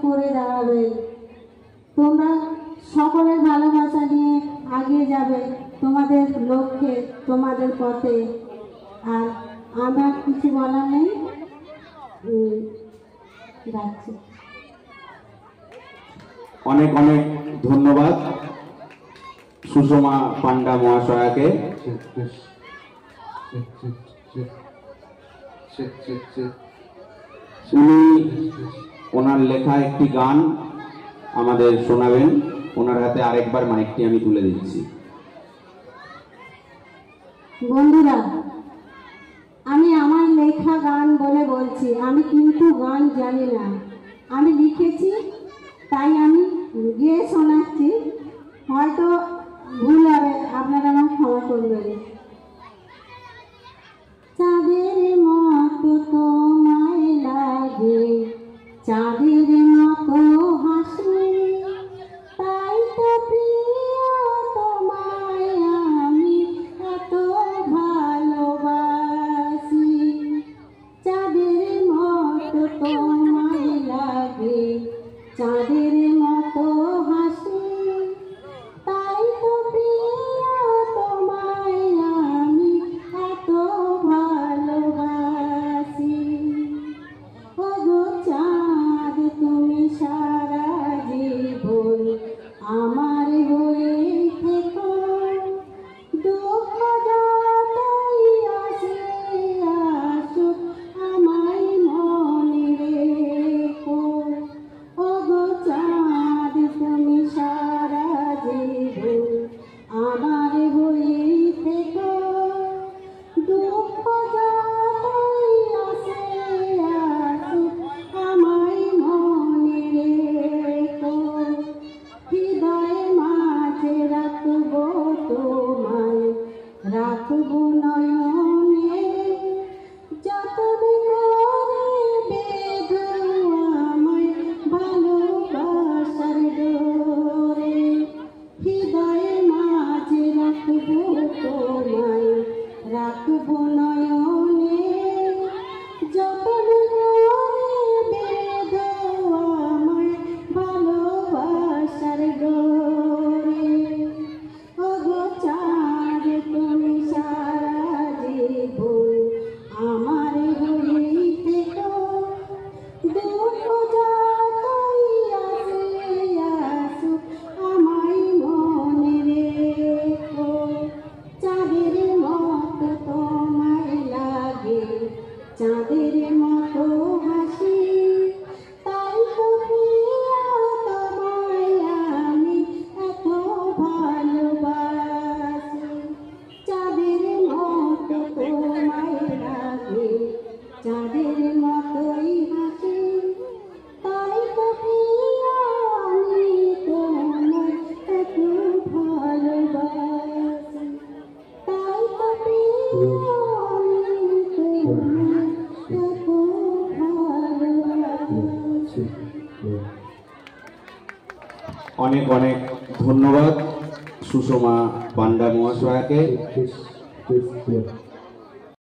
করে দাঁড়াবে। তোমরা সকলের ভালোবাসা নিয়ে এগিয়ে যাবে তোমাদের লক্ষ্যে, তোমাদের পথে। আর আমার কিছু বলার নেই, রাখছি। অনেক অনেক ধন্যবাদ সুষমা পান্ডা মহাশয়াকে। উনি ওনার লেখা একটি গান আমাদের শোনাবেন। ওনার হাতে আরেকবার মাইকটি আমি তুলে দিচ্ছি। বন্ধুরা, আমি আমার লেখা গান বলে বলছি, আমি কিন্তু গান জানি না। আমি লিখেছি তাই আমি গিয়ে শোনাচ্ছি, হয়তো ভুল হবে, আপনারা আমার ক্ষমা করবেন। চাঁদের মতো তোমায় লাগে, চাঁদের মতো হাসি, তাই তো প্রিয় তোমায় আমি এত ভালোবাসি। চাঁদের মতো তোমায় লাগে, চাঁদের মতো হাসি, তাই তো প্রিয় তোমায় আমি এত ভালোবাসি। ওগো চাঁদ তুমি সারা জীবন আমার হয়ে থেকো, দুঃখ যতই আসে আসুক আমায় মনে রেখো। ওগো চাঁদ তুমি সারা জীবন আমার হয়ে থেকো, দুঃখ যতই আসে আসুক আমায় মনে রেখো। হৃদয়ে মাঝে রাখবো তোমায়, রাখবো নয়নে, যতন করে বেঁধো আমায় ভালোবাসার ডোরে। হৃদয়ে মাঝে রাখবো তোমায়, রাখবো নয়নে, যতন করে বেঁধো আমায় ভালোবাসার ডোরে। ওগো চাঁদ তুমি সারা জীবন আমার হয়ে থেকো, দুঃখ যতই আসে আসুক আমায় মনে রেখো। চাঁদের মতো তোমায় লাগে, চাঁদের মতো হাসি, তাই তো প্রিয় তোমায় আমি এত ভালোবাসি। চাঁদের মতো তোমায় লাগে, চাঁদের মতোই হাসি, তাই তো প্রিয় আমি তোমায় এত ভালোবাসি। তাই তো প্রিয় আমি তোমায় এত ভালোবাসি। অনেক অনেক ধন্যবাদ সুষমা পান্ডা মহাশয়াকে।